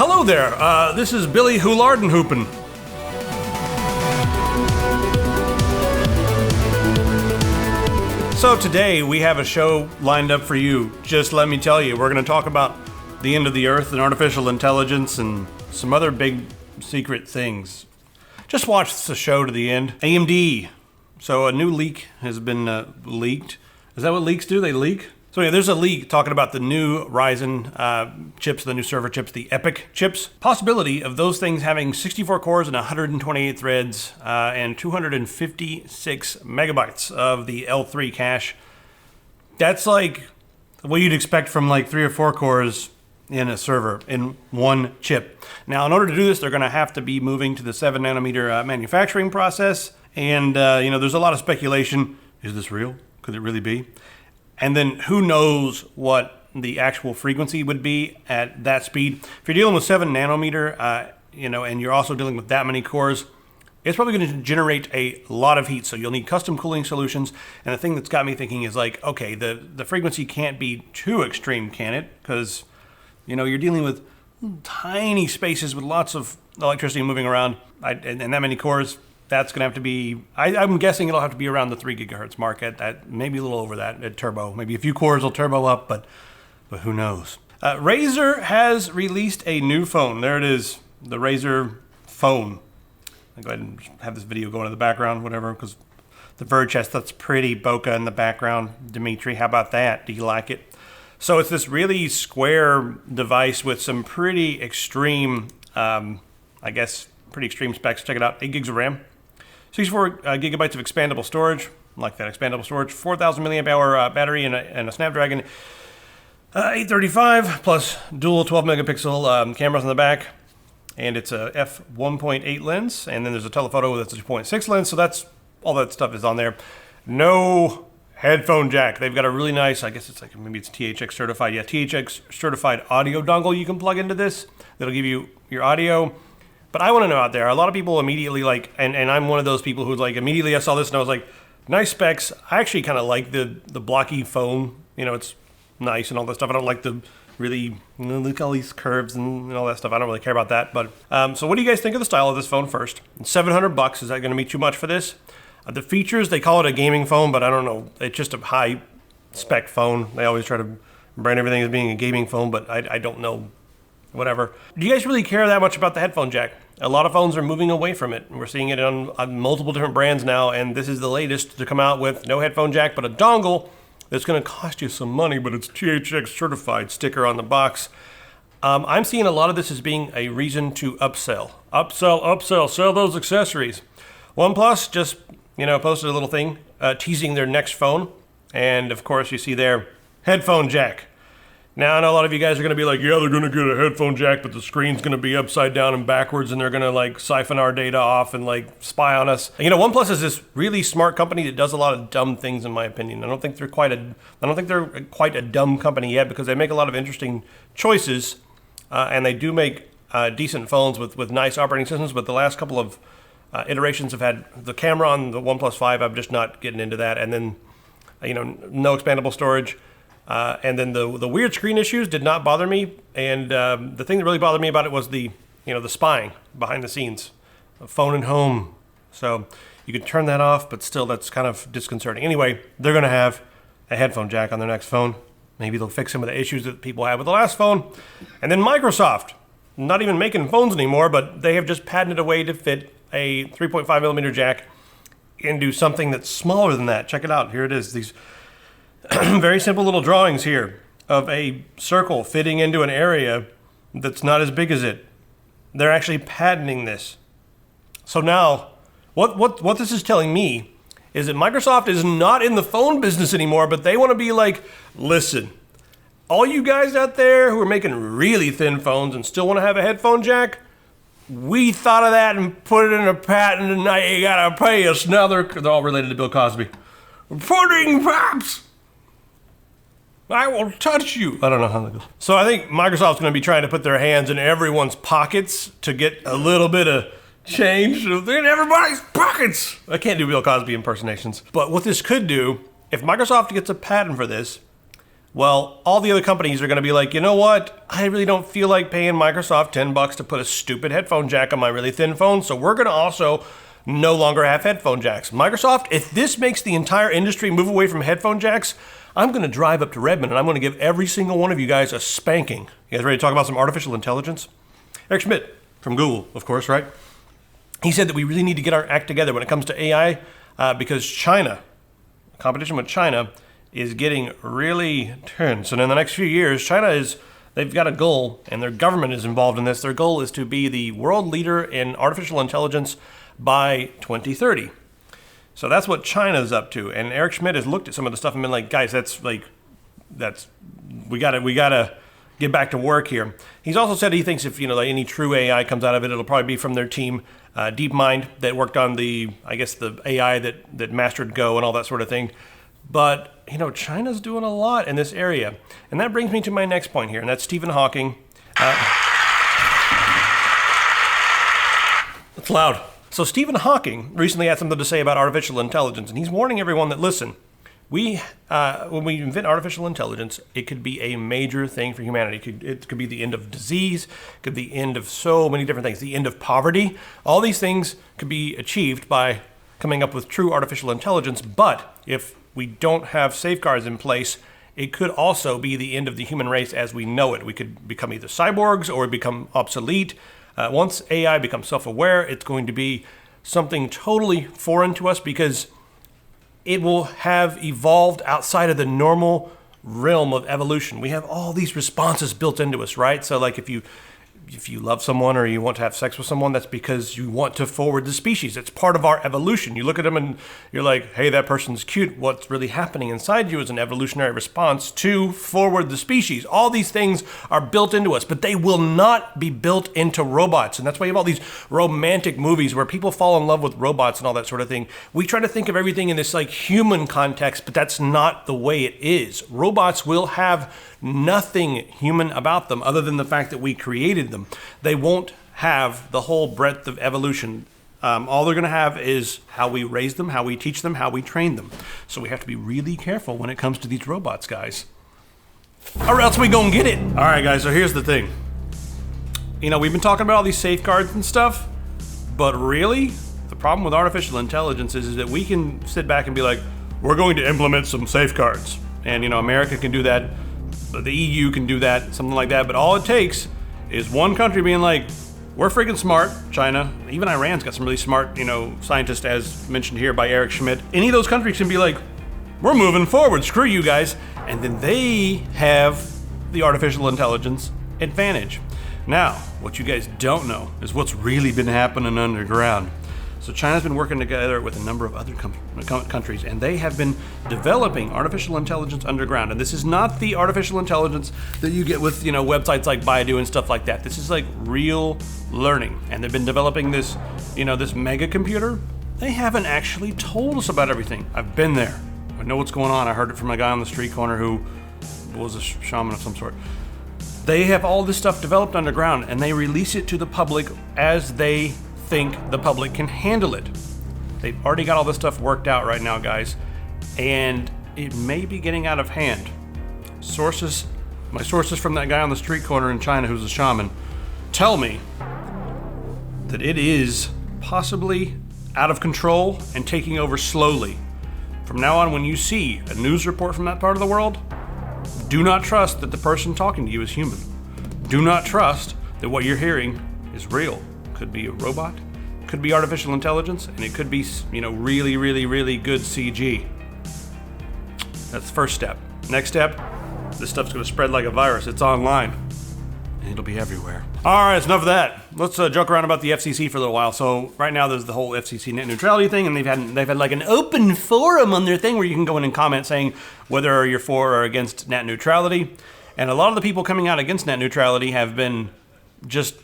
Hello there, this is Billy Houlardenhoopen. So today we have a show lined up for you. Just let me tell you, we're going to talk about the end of the earth and artificial intelligence and some other big secret things. Just watch the show to the end. AMD. So a new leak has been leaked. Is that what leaks do? They leak? So yeah, there's a leak talking about the new Ryzen chips, the new server chips, the EPYC chips. Possibility of those things having 64 cores and 128 threads and 256 megabytes of the L3 cache. That's like what you'd expect from like 3 or 4 cores in a server in one chip. Now, in order to do this, they're going to have to be moving to the 7 nanometer manufacturing process. And, there's a lot of speculation. Is this real? Could it really be? And then who knows what the actual frequency would be at that speed. If you're dealing with 7 nanometer, and you're also dealing with that many cores, it's probably going to generate a lot of heat. So you'll need custom cooling solutions. And the thing that's got me thinking is like, okay, the frequency can't be too extreme, can it? Because, you're dealing with tiny spaces with lots of electricity moving around and that many cores. That's going to have to be, I'm guessing it'll have to be around the 3 gigahertz mark at maybe a little over that at turbo. Maybe a few cores will turbo up, but who knows? Razer has released a new phone. There it is, the Razer Phone. I'll go ahead and have this video going in the background, whatever, because the Verge has that's pretty bokeh in the background. Dimitri, how about that? Do you like it? So it's this really square device with some pretty extreme, pretty extreme specs. Check it out, 8 gigs of RAM. 64 gigabytes of expandable storage, like that expandable storage, 4,000 milliamp hour battery and a Snapdragon 835 plus dual 12 megapixel cameras on the back, and it's a f1.8 lens, and then there's a telephoto that's a 2.6 lens, so that's all that stuff is on there. No headphone jack. They've got a really nice, I guess it's like maybe it's THX certified, THX certified audio dongle you can plug into this that'll give you your audio. But I want to know out there, a lot of people immediately like, and I'm one of those people who like immediately I saw this and I was like, nice specs. I actually kind of like the blocky phone. It's nice and all that stuff. I don't like the really, look at all these curves and all that stuff. I don't really care about that. But so what do you guys think of the style of this phone first? $700, is that going to be too much for this? The features, they call it a gaming phone, but I don't know. It's just a high spec phone. They always try to brand everything as being a gaming phone, but I don't know. Whatever. Do you guys really care that much about the headphone jack? A lot of phones are moving away from it. We're seeing it on multiple different brands now, and this is the latest to come out with no headphone jack, but a dongle that's going to cost you some money, but it's THX certified sticker on the box. I'm seeing a lot of this as being a reason to upsell. Upsell, sell those accessories. OnePlus just, posted a little thing teasing their next phone, and of course you see their headphone jack. Now, I know a lot of you guys are going to be like, yeah, they're going to get a headphone jack, but the screen's going to be upside down and backwards, and they're going to like siphon our data off and like spy on us. OnePlus is this really smart company that does a lot of dumb things, in my opinion. I don't think they're quite a dumb company yet, because they make a lot of interesting choices, and they do make decent phones with nice operating systems. But the last couple of iterations have had the camera on the OnePlus 5. I'm just not getting into that, and then no expandable storage. And then the weird screen issues did not bother me, and the thing that really bothered me about it was the spying behind the scenes, phone and home. So you can turn that off, but still that's kind of disconcerting. Anyway, they're going to have a headphone jack on their next phone. Maybe they'll fix some of the issues that people had with the last phone. And then Microsoft, not even making phones anymore, but they have just patented a way to fit a 3.5 millimeter jack into something that's smaller than that. Check it out. Here it is. These very simple little drawings here of a circle fitting into an area that's not as big as it. They're actually patenting this. So now, what this is telling me is that Microsoft is not in the phone business anymore, but they want to be like, listen, all you guys out there who are making really thin phones and still want to have a headphone jack, we thought of that and put it in a patent, and now you gotta pay us. Now they're all related to Bill Cosby. Pudding pops! I will touch you. I don't know how that goes. So I think Microsoft's going to be trying to put their hands in everyone's pockets to get a little bit of change in everybody's pockets. I can't do Bill Cosby impersonations. But what this could do, if Microsoft gets a patent for this, Well, all the other companies are going to be like, you know what? I really don't feel like paying Microsoft $10 to put a stupid headphone jack on my really thin phone, so we're going to also no longer have headphone jacks. Microsoft, if this makes the entire industry move away from headphone jacks, I'm going to drive up to Redmond and I'm going to give every single one of you guys a spanking. You guys ready to talk about some artificial intelligence? Eric Schmidt from Google, of course, right? He said that we really need to get our act together when it comes to AI because China, competition with China, is getting really tense. And in the next few years, they've got a goal, and their government is involved in this. Their goal is to be the world leader in artificial intelligence by 2030. So that's what China's up to. And Eric Schmidt has looked at some of the stuff and been like, guys, we gotta get back to work here. He's also said he thinks if any true AI comes out of it, it'll probably be from their team, DeepMind, that worked on the AI that mastered Go and all that sort of thing. But China's doing a lot in this area, and that brings me to my next point here, and that's Stephen Hawking. It's loud. So Stephen Hawking recently had something to say about artificial intelligence, and he's warning everyone that, listen, when we invent artificial intelligence, it could be a major thing for humanity. It could be the end of disease, it could be the end of so many different things, the end of poverty. All these things could be achieved by coming up with true artificial intelligence, but if we don't have safeguards in place, it could also be the end of the human race as we know it. We could become either cyborgs or become obsolete. Once AI becomes self-aware, it's going to be something totally foreign to us because it will have evolved outside of the normal realm of evolution. We have all these responses built into us, right? So like if you love someone or you want to have sex with someone, that's because you want to forward the species. It's part of our evolution. You look at them and you're like, hey, that person's cute. What's really happening inside you is an evolutionary response to forward the species. All these things are built into us, but they will not be built into robots. And that's why you have all these romantic movies where people fall in love with robots and all that sort of thing. We try to think of everything in this like human context, but that's not the way it is. Robots will have nothing human about them other than the fact that we created them. They won't have the whole breadth of evolution. All they're going to have is how we raise them, how we teach them, how we train them. So we have to be really careful when it comes to these robots, guys. Or else we gonna get it. All right, guys, so here's the thing. We've been talking about all these safeguards and stuff, but really, the problem with artificial intelligence is that we can sit back and be like, we're going to implement some safeguards. And, America can do that. The EU can do that, something like that. But all it takes is one country being like, we're freaking smart, China. Even Iran's got some really smart, scientists, as mentioned here by Eric Schmidt. Any of those countries can be like, we're moving forward, screw you guys. And then they have the artificial intelligence advantage. Now, what you guys don't know is what's really been happening underground. So China's been working together with a number of other countries, and they have been developing artificial intelligence underground. And this is not the artificial intelligence that you get with, websites like Baidu and stuff like that. This is like real learning. And they've been developing this, this mega computer. They haven't actually told us about everything. I've been there. I know what's going on. I heard it from a guy on the street corner who was a shaman of some sort. They have all this stuff developed underground, and they release it to the public as they think the public can handle it. They've already got all this stuff worked out right now, guys, and it may be getting out of hand. My sources from that guy on the street corner in China who's a shaman tell me that it is possibly out of control and taking over slowly. From now on, when you see a news report from that part of the world, do not trust that the person talking to you is human. Do not trust that what you're hearing is real. Could be a robot, could be artificial intelligence, and it could be, really, really, really good CG. That's the first step. Next step, this stuff's going to spread like a virus. It's online, and it'll be everywhere. All right, it's enough of that. Let's joke around about the FCC for a little while. So right now there's the whole FCC Net Neutrality thing, and they've had like an open forum on their thing where you can go in and comment saying whether you're for or against net neutrality. And a lot of the people coming out against net neutrality have been just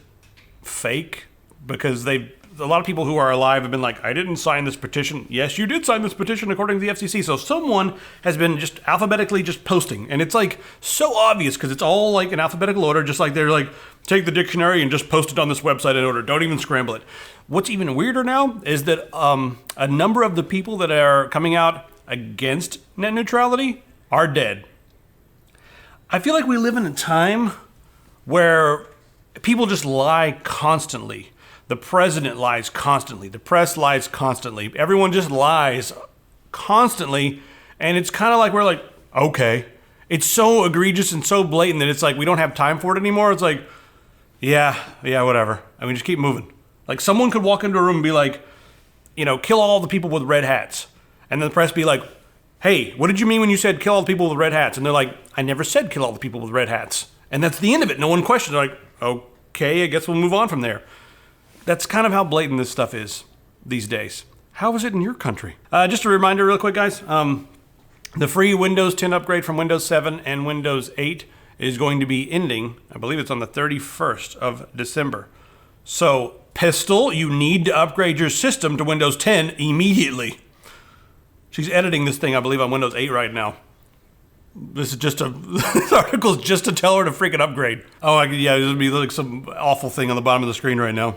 fake. Because a lot of people who are alive have been like, I didn't sign this petition. Yes, you did sign this petition according to the FCC. So someone has been just alphabetically just posting. And it's like so obvious because it's all like in alphabetical order. Just like they're like, take the dictionary and just post it on this website in order. Don't even scramble it. What's even weirder now is that a number of the people that are coming out against net neutrality are dead. I feel like we live in a time where people just lie constantly. The president lies constantly. The press lies constantly. Everyone just lies constantly. And it's kind of like we're like, okay. It's so egregious and so blatant that it's like we don't have time for it anymore. It's like, yeah, whatever. I mean, just keep moving. Like someone could walk into a room and be like, kill all the people with red hats. And then the press be like, hey, what did you mean when you said kill all the people with red hats? And they're like, I never said kill all the people with red hats. And that's the end of it. No one questions. They're like, okay, I guess we'll move on from there. That's kind of how blatant this stuff is these days. How is it in your country? Just a reminder real quick, guys. The free Windows 10 upgrade from Windows 7 and Windows 8 is going to be ending, I believe it's on the 31st of December. So, Pistol, you need to upgrade your system to Windows 10 immediately. She's editing this thing, I believe, on Windows 8 right now. This is just this article's just to tell her to freaking upgrade. Oh, yeah, there's gonna be like some awful thing on the bottom of the screen right now.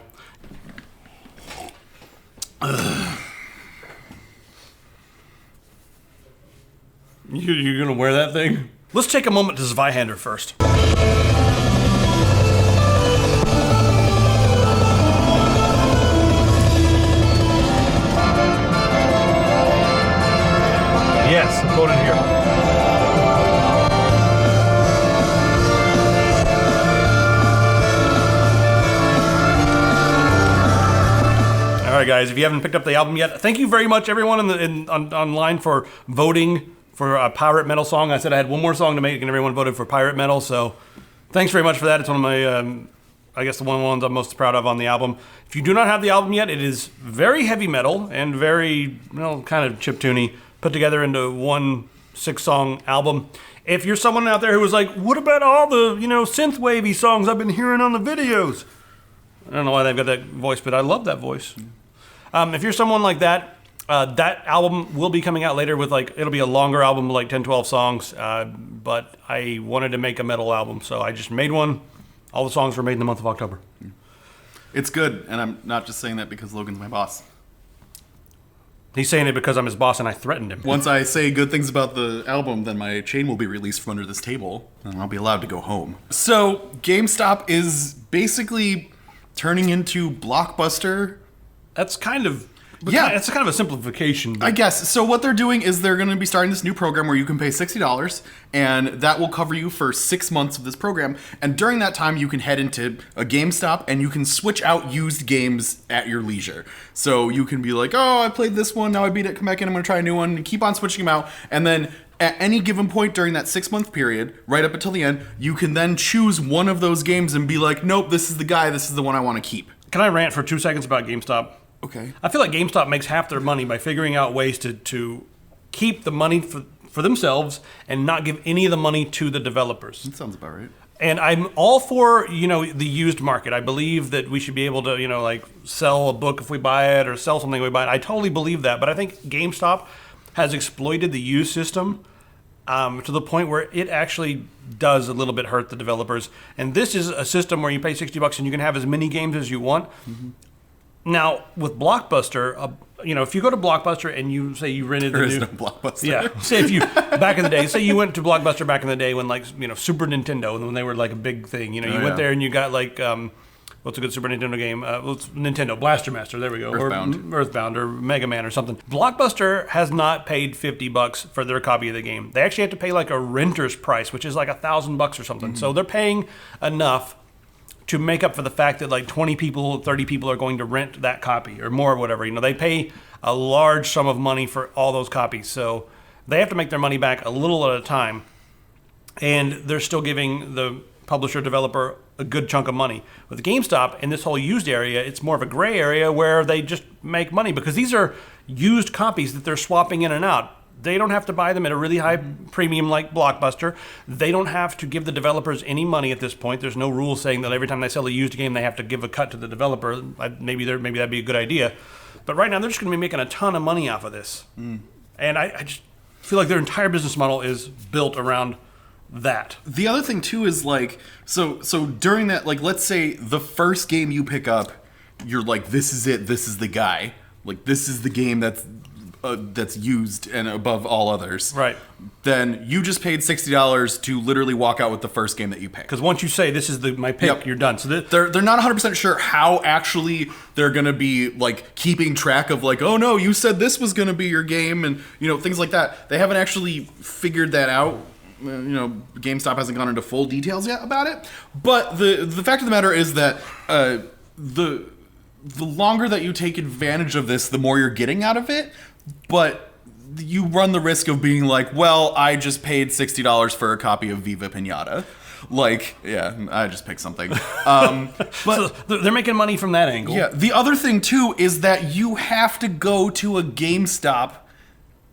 You're gonna wear that thing? Let's take a moment to Zweihander first. Yes, quoted here. All right, guys, if you haven't picked up the album yet, thank you very much, everyone online for voting for a pirate metal song. I said I had one more song to make, and everyone voted for pirate metal, so thanks very much for that. It's one of my, I guess the one of the ones I'm most proud of on the album. If you do not have the album yet, it is very heavy metal and very, kind of chiptune-y, put together into one 6-song album. If you're someone out there who was like, what about all the, synth-wavy songs I've been hearing on the videos? I don't know why they've got that voice, but I love that voice. If you're someone like that, that album will be coming out later with it'll be a longer album, like 10, 12 songs. But I wanted to make a metal album, so I just made one. All the songs were made in the month of October. It's good, and I'm not just saying that because Logan's my boss. He's saying it because I'm his boss and I threatened him. Once I say good things about the album, then my chain will be released from under this table, and I'll be allowed to go home. So, GameStop is basically turning into Blockbuster. That's kind of... Yeah, it's kind of a simplification. I guess. So what they're doing is they're going to be starting this new program where you can pay $60, and that will cover you for 6 months of this program. And during that time, you can head into a GameStop, and you can switch out used games at your leisure. So you can be like, oh, I played this one, now I beat it, come back in, I'm going to try a new one, and keep on switching them out. And then at any given point during that 6-month period, right up until the end, you can then choose one of those games and be like, nope, this is the guy, this is the one I want to keep. Can I rant for 2 seconds about GameStop? Okay. I feel like GameStop makes half their money by figuring out ways to keep the money for themselves and not give any of the money to the developers. That sounds about right. And I'm all for, the used market. I believe that we should be able to, sell a book if we buy it or sell something if we buy it. I totally believe that. But I think GameStop has exploited the used system to the point where it actually does a little bit hurt the developers. And this is a system where you pay $60 and you can have as many games as you want. Mm-hmm. Now, with Blockbuster, if you go to Blockbuster and you say you rented there is no Blockbuster. Yeah. Say if you, back in the day, say you went to Blockbuster back in the day when Super Nintendo, when they were like a big thing. You went there and you got what's a good Super Nintendo game? Nintendo Blaster Master, there we go. Earthbound or Mega Man or something. Blockbuster has not paid $50 for their copy of the game. They actually have to pay like a renter's price, which is like $1,000 or something. Mm-hmm. So they're paying enough to make up for the fact that 20 people, 30 people are going to rent that copy or more or whatever. They pay a large sum of money for all those copies. So they have to make their money back a little at a time. And they're still giving the publisher developer a good chunk of money. With GameStop in this whole used area, it's more of a gray area where they just make money because these are used copies that they're swapping in and out. They don't have to buy them at a really high premium like Blockbuster. They don't have to give the developers any money at this point. There's no rule saying that every time they sell a used game, they have to give a cut to the developer. Maybe that'd be a good idea. But right now, they're just going to be making a ton of money off of this. Mm. And I just feel like their entire business model is built around that. The other thing, too, is so during that, let's say the first game you pick up, you're like, this is it, this is the guy. This is the game that's that's used and above all others, Right. then you just paid $60 to literally walk out with the first game that you picked. Because once you say this is my pick, Yep. you're done. So They're not 100% sure how actually they're going to be like keeping track of like, oh no, you said this was going to be your game, and things like that. They haven't actually figured that out. GameStop hasn't gone into full details yet about it. But the fact of the matter is that the longer that you take advantage of this, the more you're getting out of it. But you run the risk of being like, well, I just paid $60 for a copy of Viva Pinata. Like, yeah, I just picked something. But so they're making money from that angle. yeah, the other thing too is that you have to go to a GameStop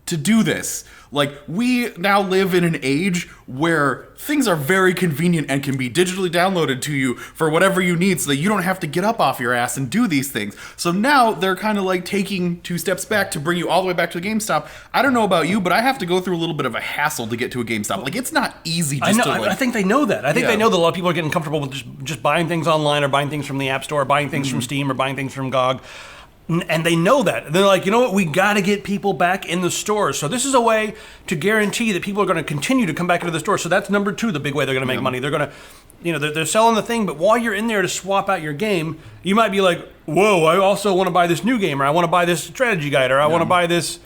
to do this. Like, we now live in an age where things are very convenient and can be digitally downloaded to you for whatever you need so that you don't have to get up off your ass and do these things. So now they're kind of like taking 2 steps back to bring you all the way back to a GameStop. I don't know about you, but I have to go through a little bit of a hassle to get to a GameStop. Like, it's not easy just to like... I think they know that. I think Yeah. they know that a lot of people are getting comfortable with just buying things online or buying things from the App Store, or buying things from Steam or buying things from GOG. And they know that. They're like, you know what? We got to get people back in the stores. So this is a way to guarantee that people are going to continue to come back into the store. So that's number 2, the big way they're going to make money. They're going to, they're selling the thing, but while you're in there to swap out your game, you might be like, whoa, I also want to buy this new game, or I want to buy this strategy guide, or I want to buy this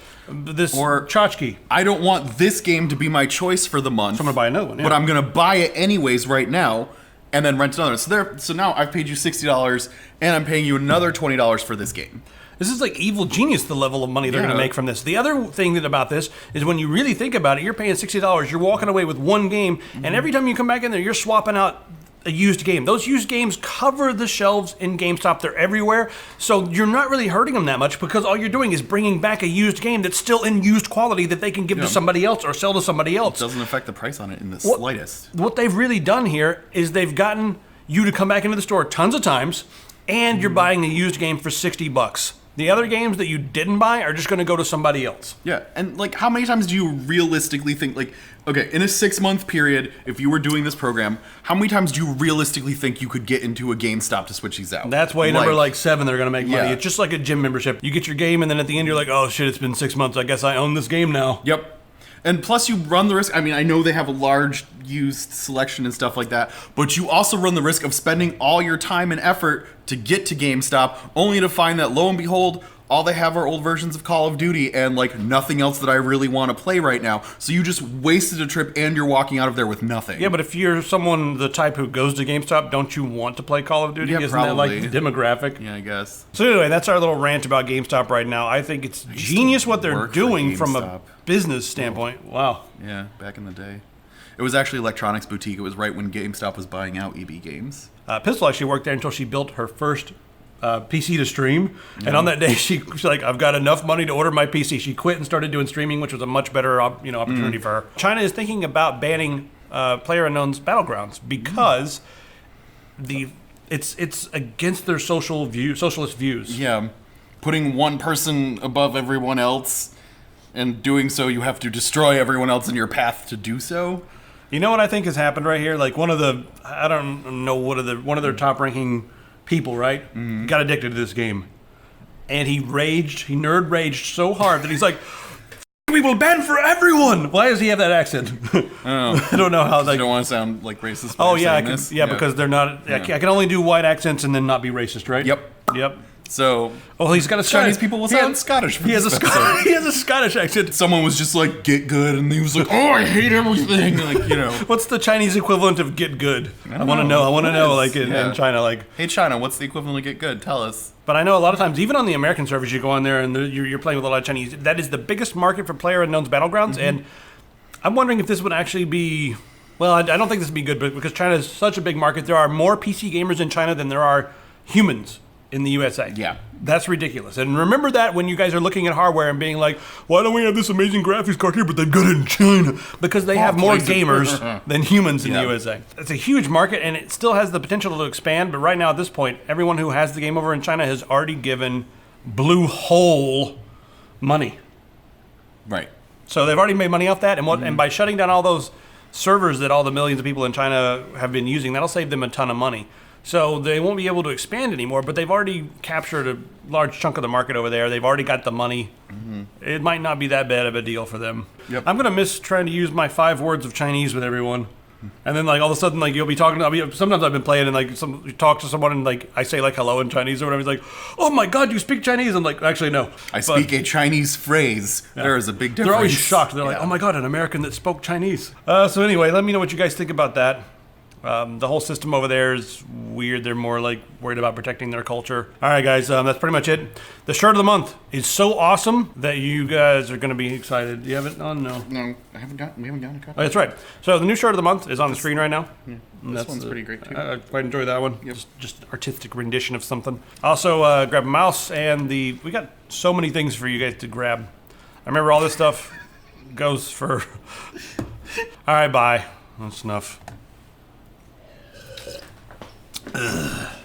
Or tchotchke. I don't want this game to be my choice for the month. So I'm going to buy another one. Yeah. But I'm going to buy it anyways right now and then rent another. So now I've paid you $60 and I'm paying you another $20 for this game. This is like evil genius, the level of money they're going to make from this. The other thing about this is when you really think about it, you're paying $60, you're walking away with one game, and every time you come back in there, you're swapping out a used game. Those used games cover the shelves in GameStop. They're everywhere. So you're not really hurting them that much because all you're doing is bringing back a used game that's still in used quality that they can give to somebody else or sell to somebody else. It doesn't affect the price on it in the slightest. What they've really done here is they've gotten you to come back into the store tons of times, and you're buying a used game for $60. The other games that you didn't buy are just going to go to somebody else. Yeah, and like, how many times do you realistically think, like, okay, in a 6-month period, if you were doing this program, how many times do you realistically think you could get into a GameStop to switch these out? That's why number 7, they're going to make money. Yeah. It's just like a gym membership. You get your game, and then at the end, you're like, oh shit, it's been 6 months. I guess I own this game now. Yep. And plus you run the risk, I mean, I know they have a large used selection and stuff like that, but you also run the risk of spending all your time and effort to get to GameStop, only to find that, lo and behold, all they have are old versions of Call of Duty and like nothing else that I really want to play right now. So you just wasted a trip and you're walking out of there with nothing. Yeah, but if you're someone the type who goes to GameStop, don't you want to play Call of Duty? Yeah, Isn't probably. that like the demographic? Yeah, I guess. So anyway, that's our little rant about GameStop right now. I think it's genius what they're work for doing from a GameStop. business standpoint. Wow. Yeah, back in the day. It was actually Electronics Boutique. It was right when GameStop was buying out EB Games. Pistol actually worked there until she built her first PC to stream, and on that day she's like, I've got enough money to order my PC. She quit and started doing streaming, which was a much better opportunity for her. China is thinking about banning PlayerUnknown's Battlegrounds because it's against their socialist views. Yeah, putting one person above everyone else, and doing so you have to destroy everyone else in your path to do so. You know what I think has happened right here? Like one of their top ranking people, right? Got addicted to this game. And he nerd raged so hard that he's like, we will ban for everyone! Why does he have that accent? I don't know how. You don't want to sound like racist. Oh yeah, because they're not. I can only do white accents and then not be racist, right? Yep. So, he's got a Chinese people will sound Scottish. He has a Scottish accent. Someone was just like, "Get good," and he was like, "Oh, I hate everything." Like, What's the Chinese equivalent of "get good"? I want to know. Like in China, like, hey China, what's the equivalent of "get good"? Tell us. But I know a lot of times, even on the American servers, you go on there and you're playing with a lot of Chinese. That is the biggest market for PlayerUnknown's Battlegrounds, and I'm wondering if this would actually be. Well, I don't think this would be good, but because China is such a big market, there are more PC gamers in China than there are humans in the USA. Yeah. That's ridiculous. And remember that when you guys are looking at hardware and being like, why don't we have this amazing graphics card here, but they've got it in China? Because they have more gamers than humans in the USA. It's a huge market, and it still has the potential to expand, but right now at this point, everyone who has the game over in China has already given Blue Hole money. Right. So they've already made money off that, and by shutting down all those servers that all the millions of people in China have been using, that'll save them a ton of money. So they won't be able to expand anymore, but they've already captured a large chunk of the market over there. They've already got the money. It might not be that bad of a deal for them. Yep. I'm going to miss trying to use my 5 words of Chinese with everyone. And then, like, all of a sudden, like, you'll be talking to, sometimes I've been playing and, like, you talk to someone and, like, I say, like, hello in Chinese or whatever. He's like, oh my God, you speak Chinese? I'm like, actually, no. I speak a Chinese phrase. Yeah. There is a big difference. They're always shocked. They're like, oh my God, an American that spoke Chinese. So anyway, let me know what you guys think about that. The whole system over there is weird. They're more like worried about protecting their culture. All right, guys, that's pretty much it. The shirt of the month is so awesome that you guys are going to be excited. Do you have it on? No. No, we haven't gotten a copy. Oh, that's right. So the new shirt of the month is on the screen right now. Yeah. This one's pretty great too. I quite enjoy that one. Yep. Just artistic rendition of something. Also, grab a mouse and we got so many things for you guys to grab. I remember all this stuff goes for. All right, bye. That's enough. Ugh.